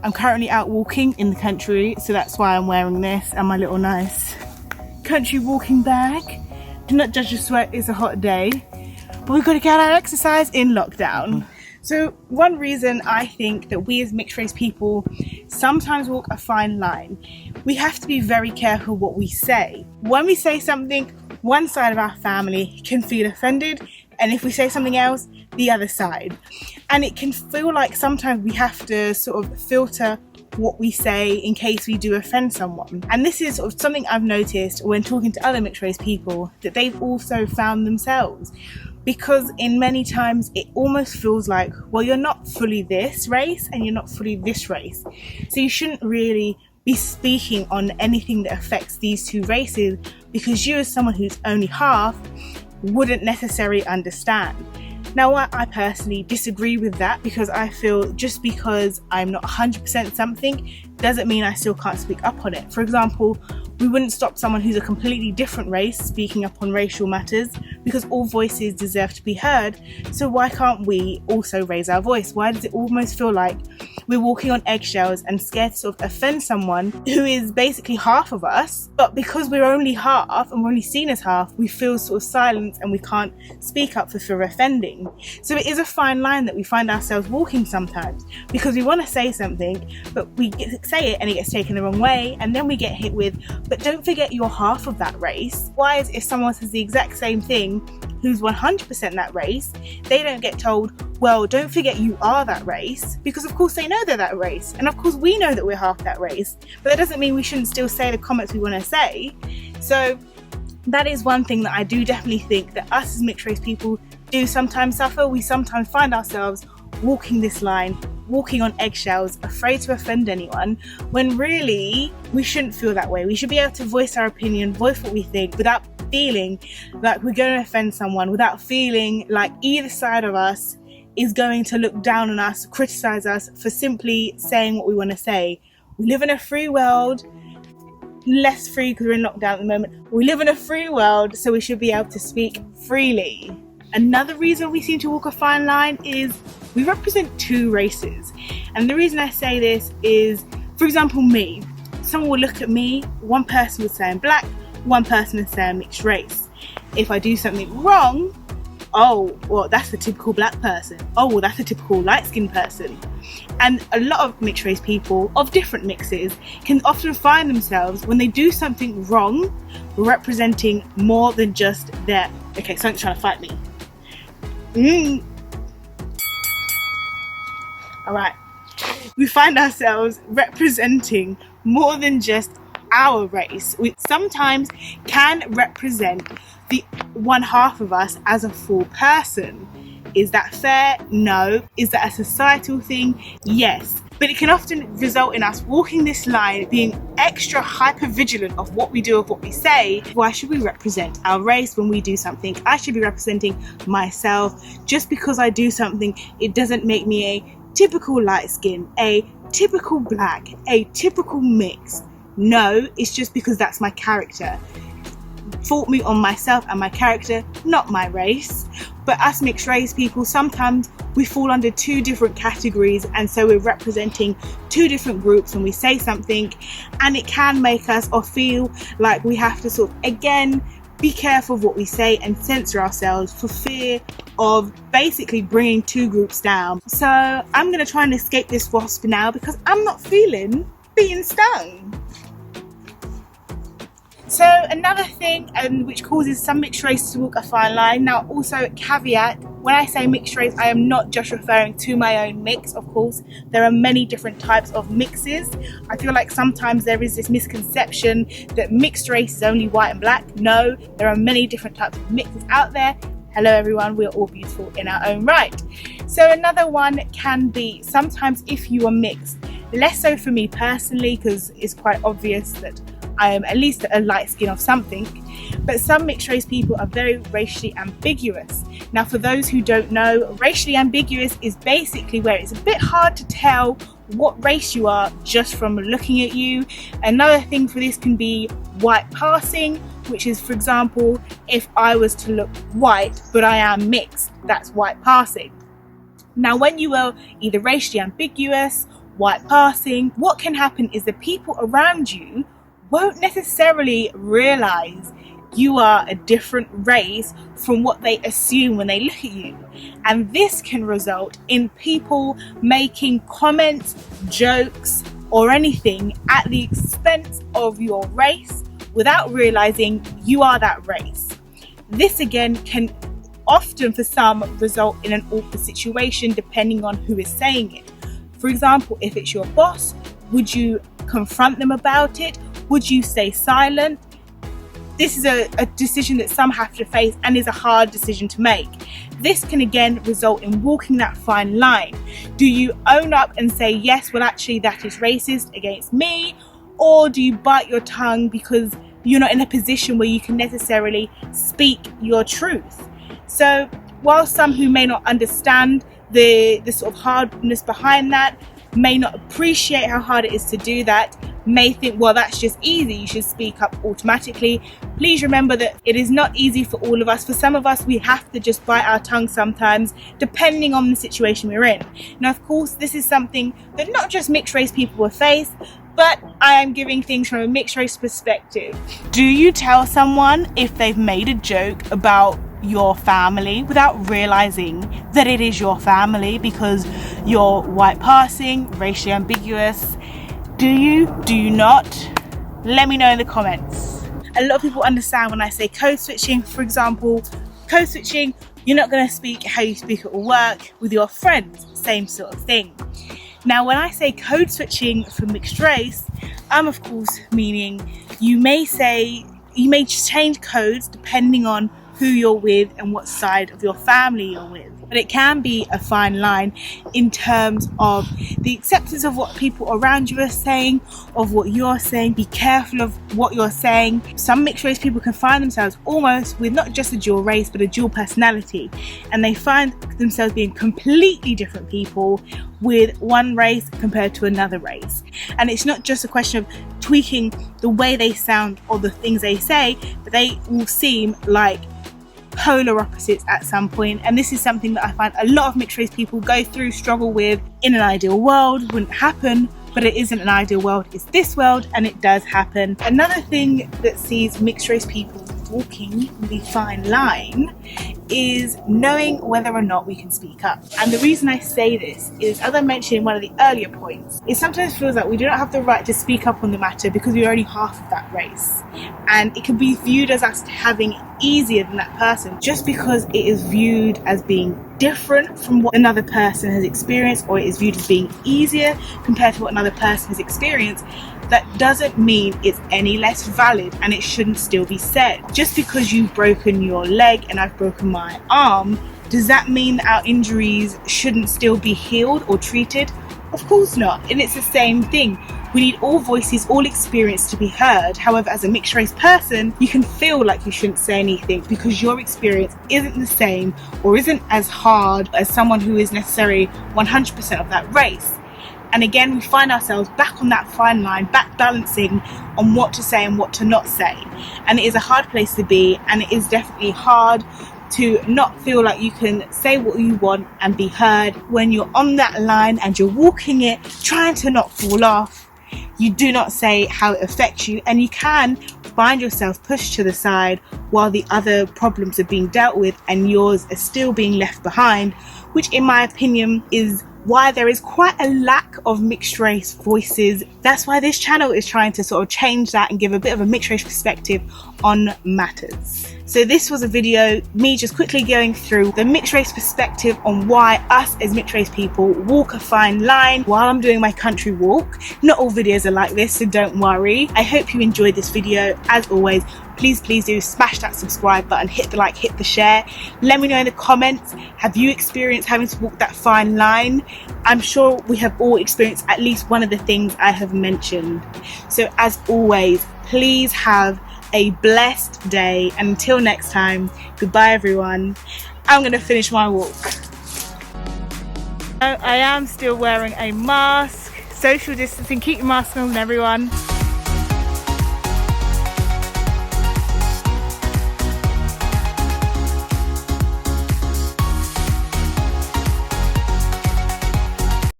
I'm currently out walking in the country, so that's why I'm wearing this and my little nice country walking bag. Do not judge the sweat, it's a hot day, but we've got to get our exercise in lockdown. So one reason I think that we as mixed race people sometimes walk a fine line, we have to be very careful what we say. When we say something, one side of our family can feel offended, and if we say something else, the other side. And it can feel like sometimes we have to sort of filter what we say in case we do offend someone. And this is sort of something I've noticed when talking to other mixed race people, that they've also found themselves. Because in many times it almost feels like, well, you're not fully this race and you're not fully this race. So you shouldn't really be speaking on anything that affects these two races, because you as someone who's only half wouldn't necessarily understand. Now, I personally disagree with that, because I feel just because I'm not 100% something doesn't mean I still can't speak up on it. For example, we wouldn't stop someone who's a completely different race speaking up on racial matters, because all voices deserve to be heard. So why can't we also raise our voice? Why does it almost feel like we're walking on eggshells and scared to sort of offend someone who is basically half of us, but because we're only half and we're only seen as half, we feel sort of silenced and we can't speak up for fear of offending. So it is a fine line that we find ourselves walking sometimes, because we want to say something, but we say it and it gets taken the wrong way, and then we get hit with, but don't forget you're half of that race. Why is if someone says the exact same thing who's 100% that race, they don't get told, well, don't forget you are that race, because of course they know they're that race, and of course we know that we're half that race, but that doesn't mean we shouldn't still say the comments we want to say. So that is one thing that I do definitely think that us as mixed race people do sometimes suffer. We sometimes find ourselves walking this line, walking on eggshells, afraid to offend anyone, when really we shouldn't feel that way. We should be able to voice our opinion, voice what we think, without feeling like we're going to offend someone, without feeling like either side of us is going to look down on us, criticize us for simply saying what we want to say. We live in a free world, less free because we're in lockdown at the moment. We live in a free world, so we should be able to speak freely. Another reason we seem to walk a fine line is we represent two races. And the reason I say this is, for example, me. Someone will look at me, one person would say I'm black, one person would say I'm mixed race. If I do something wrong, oh, well, that's the typical black person. Oh, well, that's a typical light-skinned person. And a lot of mixed race people of different mixes can often find themselves, when they do something wrong, representing more than just their, okay, someone's trying to fight me. All right. We find ourselves representing more than just our race. We sometimes can represent the one half of us as a full person. Is that fair? No. Is that a societal thing? Yes. But it can often result in us walking this line, being extra hyper vigilant of what we do, of what we say. Why should we represent our race when we do something? I should be representing myself. Just because I do something, it doesn't make me a typical light skin, a typical black, a typical mix. No, it's just because that's my character. Fault me on myself and my character, not my race. But us mixed race people, sometimes we fall under two different categories, and so we're representing two different groups when we say something, and it can make us or feel like we have to sort of again be careful of what we say and censor ourselves for fear of basically bringing two groups down. So I'm going to try and escape this wasp now, because I'm not feeling being stung. So another thing which causes some mixed race to walk a fine line, now also caveat, when I say mixed race, I am not just referring to my own mix, of course. There are many different types of mixes. I feel like sometimes there is this misconception that mixed race is only white and black. No, there are many different types of mixes out there. Hello everyone, we're all beautiful in our own right. So another one can be sometimes if you are mixed, less so for me personally, because it's quite obvious that I am at least a light skin of something, but some mixed race people are very racially ambiguous. Now for those who don't know, racially ambiguous is basically where it's a bit hard to tell what race you are just from looking at you. Another thing for this can be white passing, which is, for example, if I was to look white but I am mixed, that's white passing. Now when you are either racially ambiguous white passing, what can happen is the people around you won't necessarily realize you are a different race from what they assume when they look at you. And this can result in people making comments, jokes, or anything at the expense of your race without realizing you are that race. This again can often for some result in an awkward situation depending on who is saying it. For example, if it's your boss, would you confront them about it? Would you stay silent? This is a decision that some have to face and is a hard decision to make. This can again result in walking that fine line. Do you own up and say, yes, well actually that is racist against me? Or do you bite your tongue because you're not in a position where you can necessarily speak your truth? So while some who may not understand the sort of hardness behind that, may not appreciate how hard it is to do that, may think, well, that's just easy, you should speak up automatically. Please remember that it is not easy for all of us. For some of us, we have to just bite our tongue sometimes, depending on the situation we're in. Now, of course, this is something that not just mixed race people will face, but I am giving things from a mixed race perspective. Do you tell someone if they've made a joke about your family without realizing that it is your family because you're white passing, racially ambiguous? Do you? Do you not? Let me know in the comments. A lot of people understand when I say code switching. For example, code switching, you're not going to speak how you speak at work with your friends, same sort of thing. Now, when I say code switching for mixed race, I'm of course meaning you may change codes depending on who you're with and what side of your family you're with. But it can be a fine line in terms of the acceptance of what people around you are saying, of what you're saying. Be careful of what you're saying. Some mixed race people can find themselves almost with not just a dual race, but a dual personality. And they find themselves being completely different people with one race compared to another race. And it's not just a question of tweaking the way they sound or the things they say, but they will seem like polar opposites at some point. And this is something that I find a lot of mixed race people go through, struggle with. In an ideal world wouldn't happen, but it isn't an ideal world, it's this world, and it does happen. Another thing that sees mixed race people walking the fine line is knowing whether or not we can speak up. And the reason I say this is, as I mentioned in one of the earlier points, it sometimes feels like we do not have the right to speak up on the matter because we're only half of that race. And it can be viewed as us having it easier than that person just because it is viewed as being different from what another person has experienced, or it is viewed as being easier compared to what another person has experienced. That doesn't mean it's any less valid, and it shouldn't still be said. Just because you've broken your leg and I've broken my arm, does that mean that our injuries shouldn't still be healed or treated? Of course not. And it's the same thing. We need all voices, all experience to be heard. However, as a mixed race person, you can feel like you shouldn't say anything because your experience isn't the same or isn't as hard as someone who is necessarily 100% of that race. And again, we find ourselves back on that fine line, back balancing on what to say and what to not say. And it is a hard place to be, and it is definitely hard to not feel like you can say what you want and be heard when you're on that line and you're walking it, trying to not fall off. You do not say how it affects you, and you can find yourself pushed to the side while the other problems are being dealt with and yours are still being left behind, which in my opinion is why there is quite a lack of mixed race voices. That's why this channel is trying to sort of change that and give a bit of a mixed race perspective on matters. So this was a video, me just quickly going through the mixed race perspective on why us as mixed race people walk a fine line while I'm doing my country walk. Not all videos are like this, so don't worry. I hope you enjoyed this video. As always, please do smash that subscribe button, hit the like, hit the share. Let me know in the comments, have you experienced having to walk that fine line? I'm sure we have all experienced at least one of the things I have mentioned. So as always, please have a blessed day, and until next time, goodbye everyone. I'm going to finish my walk. I am still wearing a mask, social distancing, keep your mask on everyone.